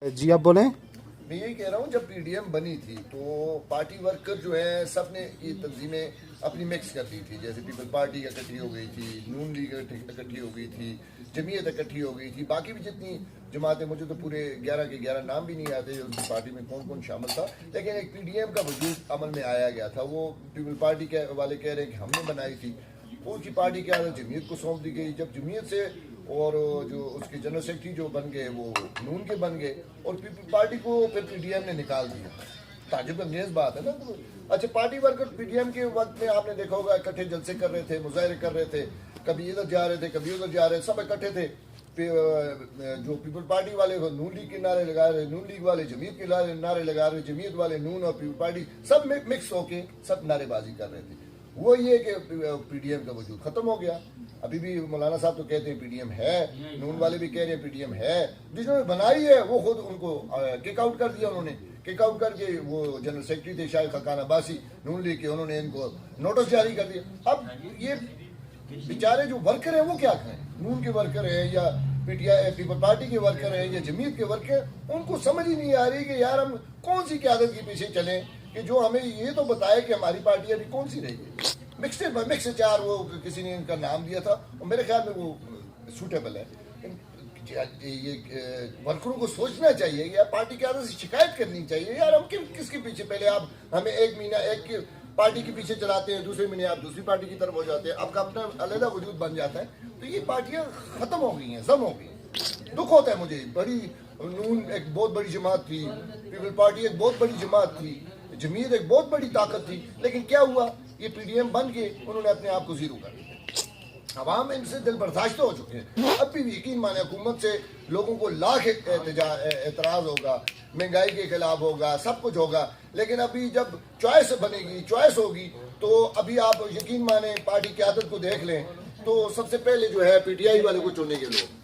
जी आप बोलें। मैं यही कह रहा हूँ, जब पीडीएम बनी थी तो पार्टी वर्कर जो है सब ने ये तंजीमें अपनी मिक्स कर दी थी। जैसे पीपल पार्टी इकट्ठी हो गई थी, नून लीग इकट्ठी हो गई थी, जमीयत इकट्ठी हो गई थी, बाकी भी जितनी जमातें, मुझे तो पूरे 11 के 11 नाम भी नहीं आते उनकी पार्टी में कौन कौन शामिल था, लेकिन एक पीडीएम का वजूद अमल में आया गया था। वो पीपल पार्टी के वाले कह रहे हैं कि हमने बनाई थी, उसकी पार्टी के आगे जमीयत को सौंप दी गई। जब जमीयत से और जो उसके जनरल सेक्रेटरी जो बन गए वो नून के बन गए और पीपल पार्टी को फिर पीडीएम ने निकाल दिया। ताजुब अंगेज बात है ना। अच्छा, पार्टी वर्कर पीडीएम के वक्त में आपने देखा होगा इकट्ठे जलसे कर रहे थे, मुजाहरे कर रहे थे, कभी इधर जा रहे थे कभी उधर जा रहे थे, सब इकट्ठे थे। जो पीपल पार्टी वाले नून लीग के नारे लगा रहे, नून लीग वाले जमीयत के नारे लगा रहे, जमीयत वाले नून और पीपल पार्टी सब मिक्स होके सब नारेबाजी कर रहे थे। वो ये कि पीडीएम का वजूद खत्म हो गया। अभी भी मौलाना साहब तो कहते हैं पीडीएम है, नून वाले भी कह रहे हैं पीडीएम है। जिन्होंने बनाई है वो खुद उनको किक आउट कर दिया। उन्होंने किक आउट करके, वो जनरल सेक्रेटरी थे शायद खकान अब्बासी नून लीग के, उन्होंने इनको नोटिस जारी कर दिया। अब ये बेचारे जो वर्कर हैं वो क्या करें, नून के वर्कर हैं या पीटीआई पीपल पार्टी के वर्कर हैं या जमीयत के वर्कर, उनको समझ ही नहीं आ रही कि यार हम कौन सी क़यादत के पीछे चलें कि जो हमें ये तो बताए कि हमारी पार्टी अभी कौन सी रही है। मिक्स चार वो किसी ने इनका नाम दिया था और मेरे ख्याल में वो सूटेबल है। ये वर्करों को सोचना चाहिए यार, पार्टी की आदत से शिकायत करनी चाहिए यार। हम किसके पीछे, पहले आप हमें एक महीना एक पार्टी के पीछे चलाते हैं, दूसरे महीने आप दूसरी पार्टी की तरफ हो जाते हैं, आपका अपना अलग वजूद बन जाता है। तो ये पार्टियां खत्म हो गई हैं, जम हो गई हैं। दुख होता है मुझे। बड़ी नून एक बहुत बड़ी जमात थी, पीपल पार्टी एक बहुत बड़ी जमात थी, जमीयत एक बहुत बड़ी ताकत थी, लेकिन क्या हुआ, ये पीडीएम बन के उन्होंने अपने आप को जीरो कर दिया। अवाम इनसे दिल बर्दाश्त हो चुके हैं। अब भी यकीन माने हुकूमत से लोगों को लाख एतराज़ होगा, महंगाई के खिलाफ होगा, सब कुछ होगा, लेकिन अभी जब चॉइस बनेगी, चॉइस होगी, तो अभी आप यकीन माने पार्टी की आदत को देख लें तो सबसे पहले जो है पीटीआई वाले को चुनेंगे लोग।